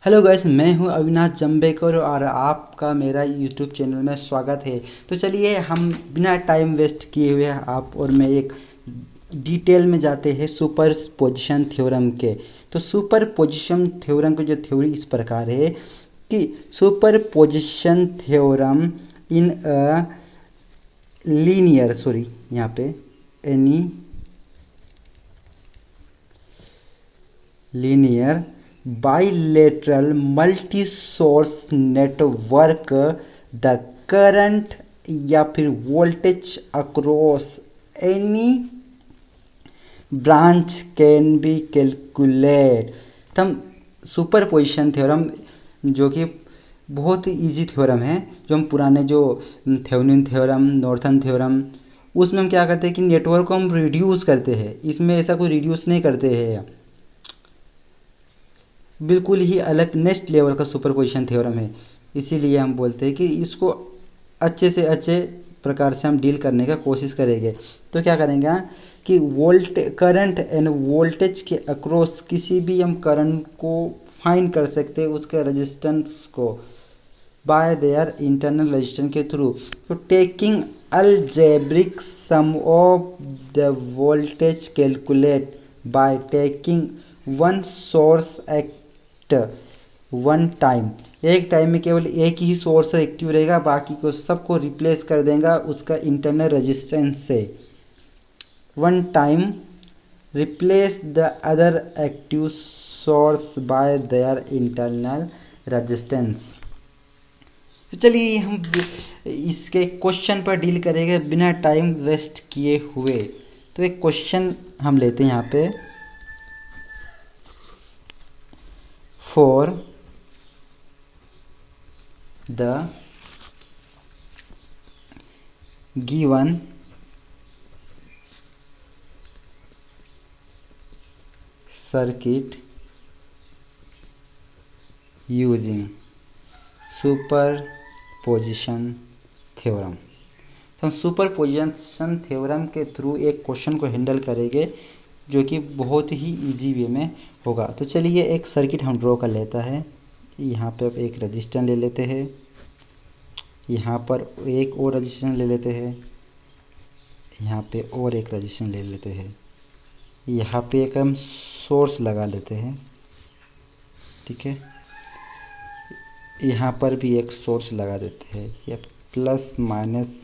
Hello guys, मैं हूं अविनाश जम्बेकर और आपका मेरा यूट्यूब चैनल में स्वागत है। तो चलिए हम बिना टाइम वेस्ट किए हुए आप और मैं एक डिटेल में जाते हैं सुपर पोजिशन थ्योरम के। तो सुपर पोजिशन थ्योरम की जो थ्योरी इस प्रकार है कि super position theorem in a linear यहाँ पे any linear bilateral multi-source network the current या फिर voltage across any branch can be calculate. तो हम सुपर पोजिशन थ्योरम जो कि बहुत ही ईजी थ्योरम है, जो हम पुराने जो थेवेनिन थ्योरम, नॉर्थन थ्योरम, उसमें हम क्या करते हैं कि नेटवर्क को हम रिड्यूस करते हैं। इसमें ऐसा कोई रिड्यूस नहीं करते हैं, बिल्कुल ही अलग नेक्स्ट लेवल का सुपरपोजिशन थ्योरम है। इसीलिए हम बोलते हैं कि इसको अच्छे से अच्छे प्रकार से हम डील करने का कोशिश करेंगे। तो क्या करेंगे कि वोल्ट करंट एंड वोल्टेज के अक्रॉस किसी भी हम करंट को फाइंड कर सकते हैं, उसके रेजिस्टेंस को बाय देयर इंटरनल रेजिस्टेंस के थ्रू। तो taking algebraic sum of the voltage calculate by taking one source act one time. एक टाइम में केवल एक ही सोर्स एक्टिव रहेगा, बाकी को सबको रिप्लेस कर देगा उसका इंटरनल रेजिस्टेंस से। One time replace the other active source bye their internal resistance. तो चलिए हम इसके क्वेश्चन पर डील करेंगे बिना टाइम वेस्ट किए हुए। तो एक क्वेश्चन हम लेते हैं यहाँ पे, for the given circuit using super position theorem. तो हम सुपर पोजिशन थ्योरम के थ्रू एक क्वेश्चन को हैंडल करेंगे जो कि बहुत ही इजी वे में होगा। तो चलिए एक सर्किट हम ड्रॉ कर लेता है। यहाँ पे अब एक रजिस्टर ले लेते हैं, यहाँ पर एक और रजिस्टर ले लेते हैं, यहाँ पे और एक रजिस्टर ले लेते हैं, यहाँ पे एक हम सोर्स लगा लेते हैं, ठीक है। यहाँ पर भी एक सोर्स लगा देते हैं, ये plus minus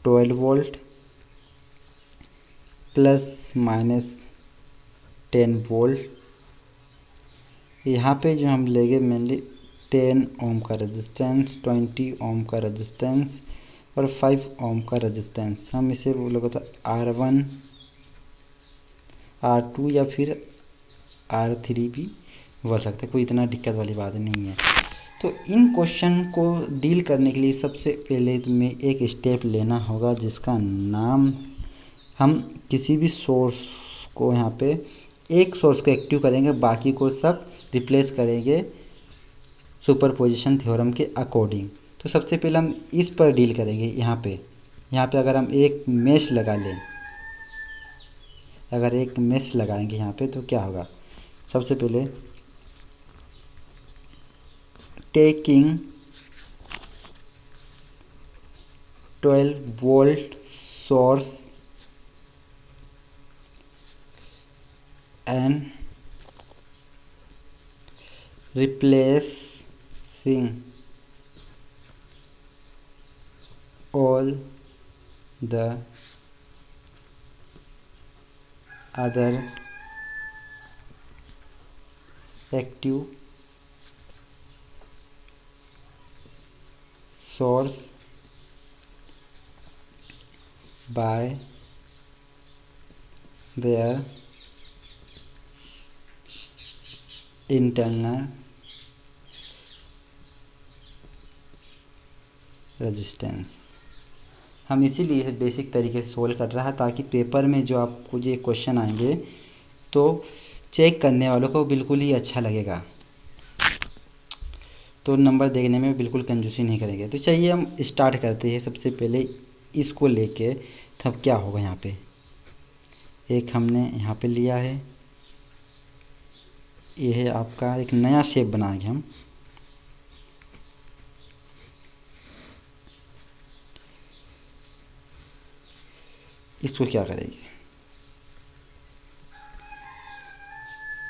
12 volt plus minus 10 volt. यहाँ पे जो हम लेंगे मेनली 10 ओम का रेजिस्टेंस, 20 ओम का रेजिस्टेंस और 5 ओम का रेजिस्टेंस। हम इसे बोलोगे तो R1 R2 या फिर R3 भी बोल सकते हैं, कोई इतना दिक्कत वाली बात नहीं है। तो इन क्वेश्चन को डील करने के लिए सबसे पहले तुम्हें एक स्टेप लेना होगा जिसका नाम, हम किसी भी सोर्स को यहाँ पे एक सोर्स को एक्टिव करेंगे, बाकी को सब रिप्लेस करेंगे सुपरपोजिशन थ्योरम के अकॉर्डिंग। तो सबसे पहले हम इस पर डील करेंगे। यहाँ पे अगर हम एक मेश लगा लें, अगर एक मेश लगाएंगे यहाँ पे तो क्या होगा, सबसे पहले taking 12 volt source and replacing all the other active source by their internal resistance. हम इसीलिए बेसिक तरीके से सोल्व कर रहा है ताकि पेपर में जो आपको ये क्वेश्चन आएंगे तो चेक करने वालों को बिल्कुल ही अच्छा लगेगा, तो नंबर देखने में बिल्कुल कंजूसी नहीं करेंगे। तो चलिए हम स्टार्ट करते हैं। सबसे पहले इसको लेके तब क्या होगा, यहाँ पे एक हमने यहाँ पे लिया है, ये है आपका एक नया शेप बनाएंगे हम। इसको क्या करेंगे,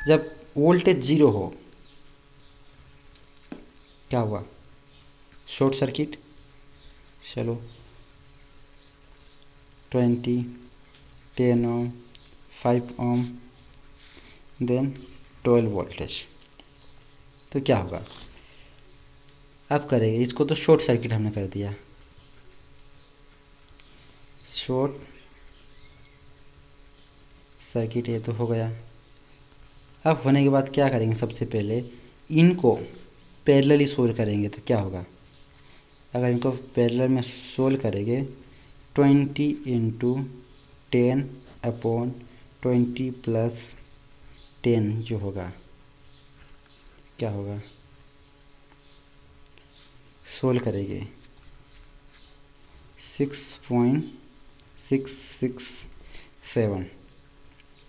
जब वोल्टेज 0 हो क्या हुआ, शॉर्ट सर्किट। चलो 20, 10 ओम, 5 ओम, देन 12 वोल्टेज। तो क्या होगा, अब करेंगे इसको, तो शॉर्ट सर्किट हमने कर दिया, शॉर्ट सर्किट ये तो हो गया। अब होने के बाद क्या करेंगे, सबसे पहले इनको पैरेलली सोल्व करेंगे। तो क्या होगा, अगर इनको पैरेलल में सोल्व करेंगे 20 इंटू 10 अपॉन 20 प्लस 10 जो होगा, क्या होगा, सोल्व करेंगे 6.667।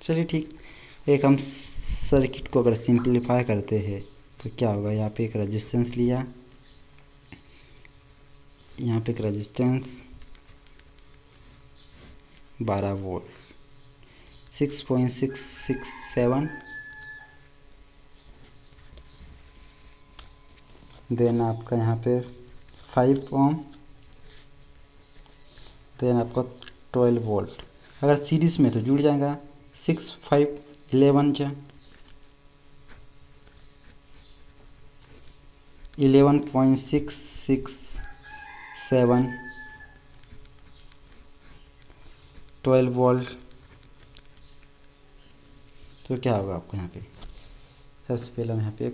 चलिए ठीक, एक हम सर्किट को अगर सिंपलीफाई करते हैं तो क्या होगा, यहाँ पे एक रेजिस्टेंस लिया, यहाँ पे एक रेजिस्टेंस 12 वोल्ट, 6.667, देन आपका यहाँ पे 5 ओम, देन आपका 12 वोल्ट। अगर सीरीज में तो जुड़ जाएगा 6 5 11 जा 11.667 12 वोल्ट। तो क्या होगा आपको यहाँ पे, सबसे पहले हम यहाँ पे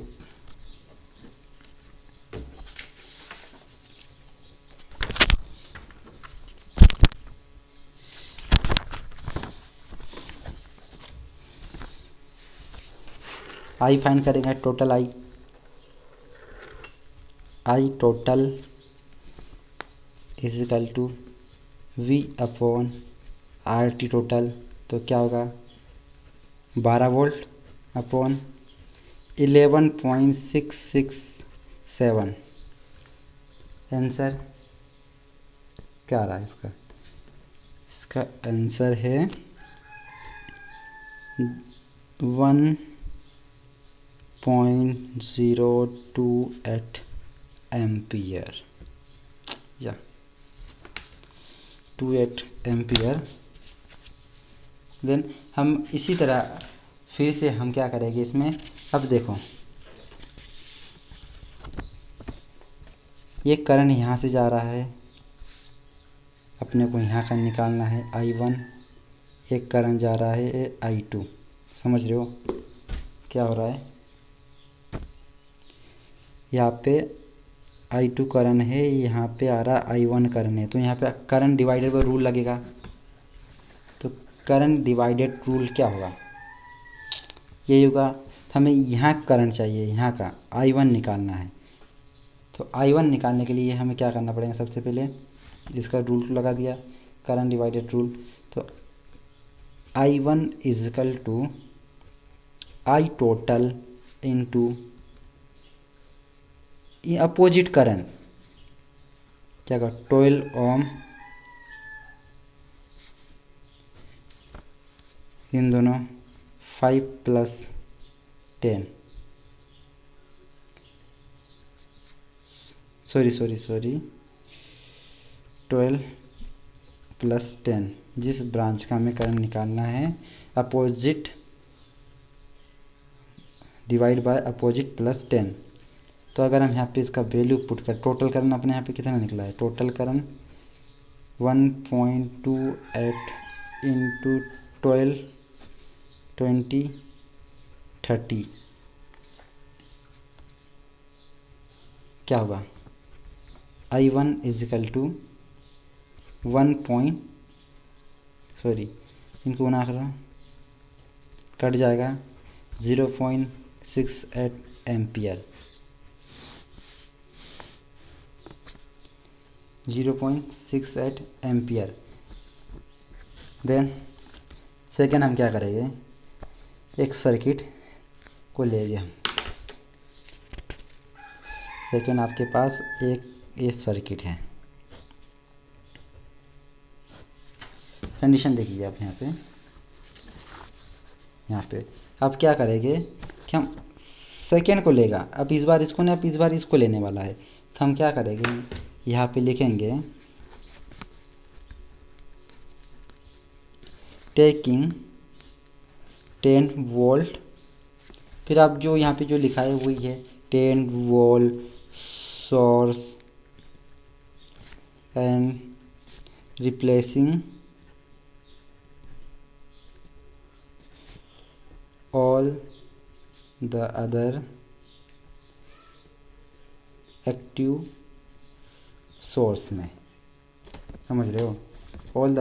आई फाइंड करेंगे, total I total is equal to V upon R T total. तो क्या होगा, 12 वोल्ट अपॉन 11.667। आंसर क्या आ रहा है इसका, इसका आंसर है 1.028 एम्पियर या 28 एम्पियर। देन हम इसी तरह फिर से हम क्या करेंगे इसमें, अब देखो ये करंट यहाँ से जा रहा है, अपने को यहाँ का निकालना है I1, एक करंट जा रहा है I2। समझ रहे हो क्या हो रहा है, यहाँ पे I2 करंट है, यहाँ पे आ रहा I1 करंट है। तो यहाँ पे करंट डिवाइडेड बाय रूल लगेगा। तो करंट डिवाइडेड रूल क्या होगा, यही होगा। हमें यहाँ करंट चाहिए, यहाँ का I1 निकालना है। तो I1 निकालने के लिए हमें क्या करना पड़ेगा, सबसे पहले इसका रूल लगा दिया, करंट डिवाइडेड रूल। तो I1 is equal to I total into opposite current, क्या होगा 12 ओम, इन दोनों 5 प्लस 10, सॉरी 12 प्लस 10, जिस ब्रांच का हमें करंट निकालना है opposite divide by opposite plus 10। तो अगर हम यहाँ पे इसका वैल्यू पुट कर, टोटल करंट अपने यहाँ पे कितना निकला है, टोटल करंट 1.28 इंटू 12 20 30 क्या होगा, I1 इज इक्वल टू इनको बना कर कट जाएगा 0.68 एम्पियर, 0.68 एम्पियर। देन सेकेंड हम क्या करेंगे, एक सर्किट को ले गए हम। सेकेंड आपके पास एक ये सर्किट है। कंडीशन देखिए आप यहाँ पे अब क्या करेंगे कि हम सेकेंड को लेगा, अब इस बार इसको नहीं, अब इस बार इसको लेने वाला है। तो हम क्या करेंगे, यहाँ पे लिखेंगे टेकिंग 10 वोल्ट, फिर आप जो यहाँ पे जो लिखा है वही है 10 volt source and replacing all the other active source में, समझ रहे हो, all the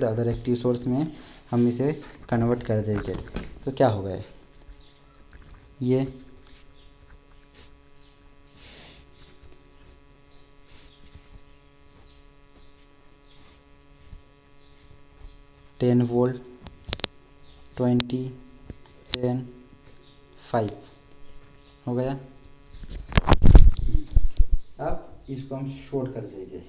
other active source में हम इसे कन्वर्ट कर देंगे। तो क्या होगा ये 10 वोल्ट 20 10 5 हो गया। अब इसको हम शॉर्ट कर देंगे।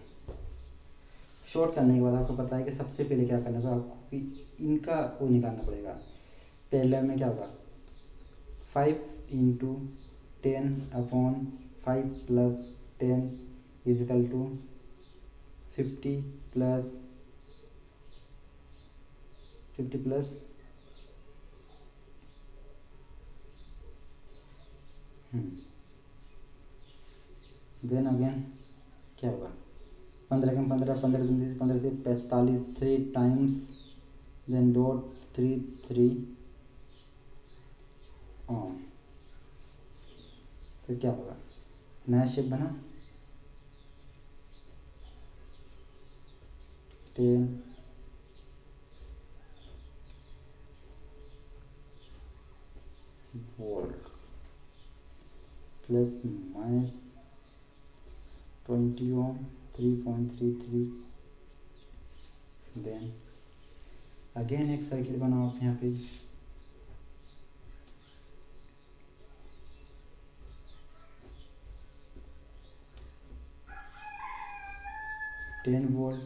शॉर्ट करने के बाद आपको पता है कि सबसे पहले क्या करना है, आपको कि इनका वो निकालना पड़ेगा। पहले में क्या होगा 5 into 10/5 plus 10 is equal to 50 plus then again क्या होगा 15 के 15 15 15 से 45 3 टाइम्स देन डॉट 3 3 ऑन। तो क्या होगा नया शेप बना 10 वोल्ट प्लस माइनस 20 ओम 3.33। देन अगेन एक सर्किट बनाओ आप यहाँ पे 10 वोल्ट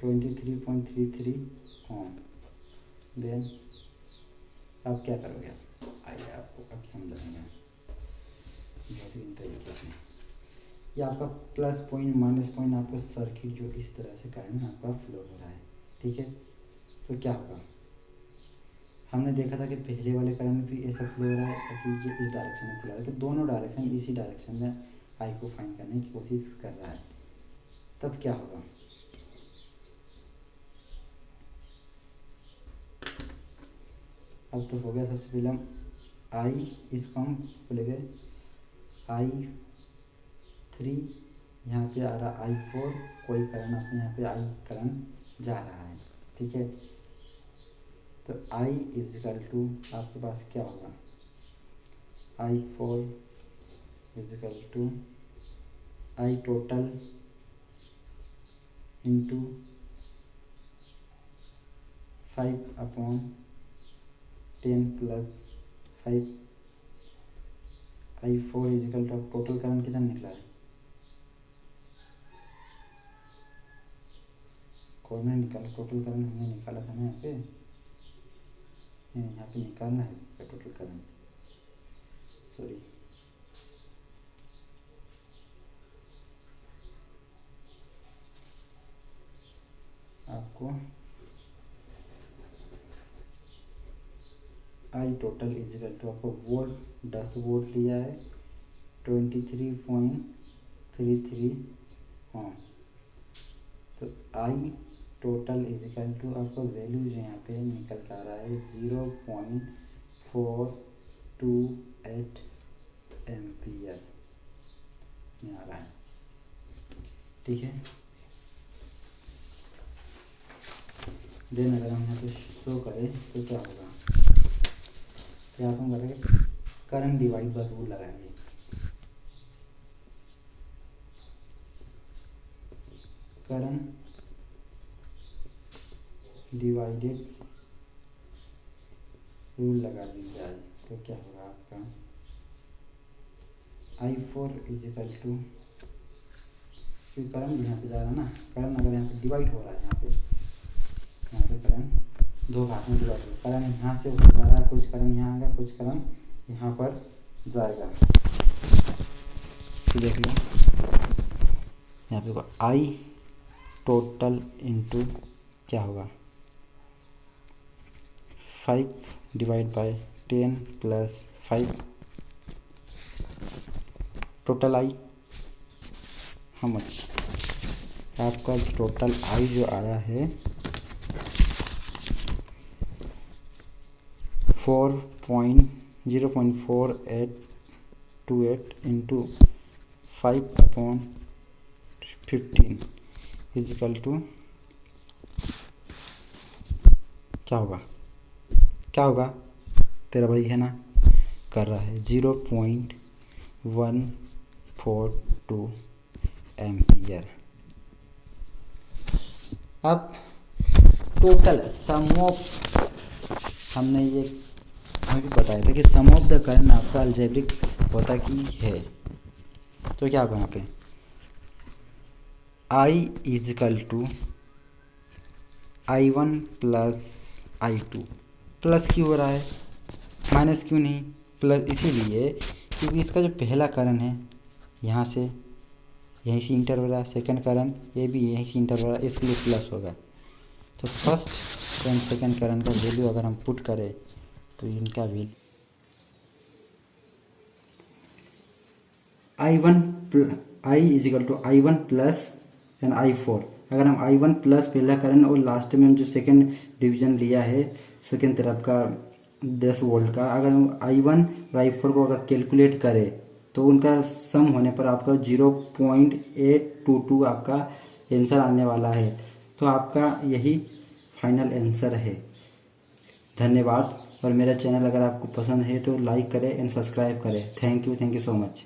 23.33 ओम। देन आप क्या करोगे, आइए आपको अब समझाएंगे बेहतरीन तरीके से। ये आपका प्लस पॉइंट माइनस पॉइंट आपका सर्किट जो इस तरह से करंट आपका फ्लो हो रहा है, ठीक है। तो क्या होगा हमने देखा था कि पहले वाले करंट भी ऐसा फ्लो हो रहा है, अभी ये इस डायरेक्शन में फ्लो हो रहा है, तो दोनों डायरेक्शन इसी डायरेक्शन में आई को फाइंड करने की कोशिश कर रहा है। तब क्या होगा अब तो हो गया। सबसे पहले हम आई इसको हम बोलेंगे I3, यहाँ पे आ रहा I4, कोई करंट अपने यहाँ पे आई करंट जा रहा है, ठीक है। तो I इजिकल टू आपके पास क्या होगा I4 is equal to I total into 5/10 plus 5। I4 is equal to total current कितना निकला है, कौन है निकाला टोटल करंट, हमने निकाला था ना यहाँ पे, नहीं यहाँ पे निकालना है टोटल करंट, सॉरी आपको आई टोटल इजिकल टू आपको वोल्ट 10 वोल्ट लिया है 23.33 हाँ। तो आई टोटल इजिकल टू आपका वैल्यू जो यहाँ पे निकल कर आ रहा है 0.428 एम्पियर में आ रहा है, ठीक है। देन अगर हम यहाँ पे शो करें तो क्या होगा, क्या हम करेंगे करंट डिवाइड बाय रूल लगाएंगे। करंट डिवाइडेड रूल लगा दी जाए तो क्या होगा आपका I4 इजिकल टू, क्योंकि करंट यहाँ पे जा रहा है ना, करंट अगर यहाँ पे डिवाइड हो रहा है, यहाँ पे करंट दो भाग में डिवाइड हो, करंट यहाँ से हो जा रहा है, कुछ करंट यहाँ आएगा, कुछ करंट यहाँ पर जाएगा। तो देख लो यहाँ पे होगा आई टोटल इंटू क्या होगा 5 divide by 10 plus 5 total I how much, आपका टोटल आई जो आया है 0.4828 इंटू 5/15 इजिकल टू क्या होगा, क्या होगा, तेरा भाई है ना कर रहा है 0.142 एम्पियर। अब टोटल सम ऑफ, हमने ये अभी बताया था कि सम ऑफ द करंट आपका अलजेब्रिक होता कि है, तो क्या होगा यहाँ पे I is equal to I1 plus I2, plus क्यों हो रहा है, माइनस क्यों नहीं, प्लस इसीलिए क्योंकि इसका जो पहला करंट है यहाँ से यहीं से इंटर हो रहा है, सेकंड करंट ये भी यहीं से इंटर हो रहा है, इसके लिए प्लस होगा। तो फर्स्ट एंड सेकंड करंट का वैल्यू अगर हम पुट करें तो इनका value I is equal to I1 plus and I4, अगर हम I1 प्लस पहला करंट और लास्ट में हम जो सेकंड डिवीजन लिया है सेकंड तरफ का 10 वोल्ट का, अगर हम I1 और I4 को अगर कैलकुलेट करें तो उनका सम होने पर आपका 0.822 आपका आंसर आने वाला है। तो आपका यही फाइनल आंसर है। धन्यवाद, और मेरा चैनल अगर आपको पसंद है तो लाइक करें एंड सब्सक्राइब करें। Thank you so much.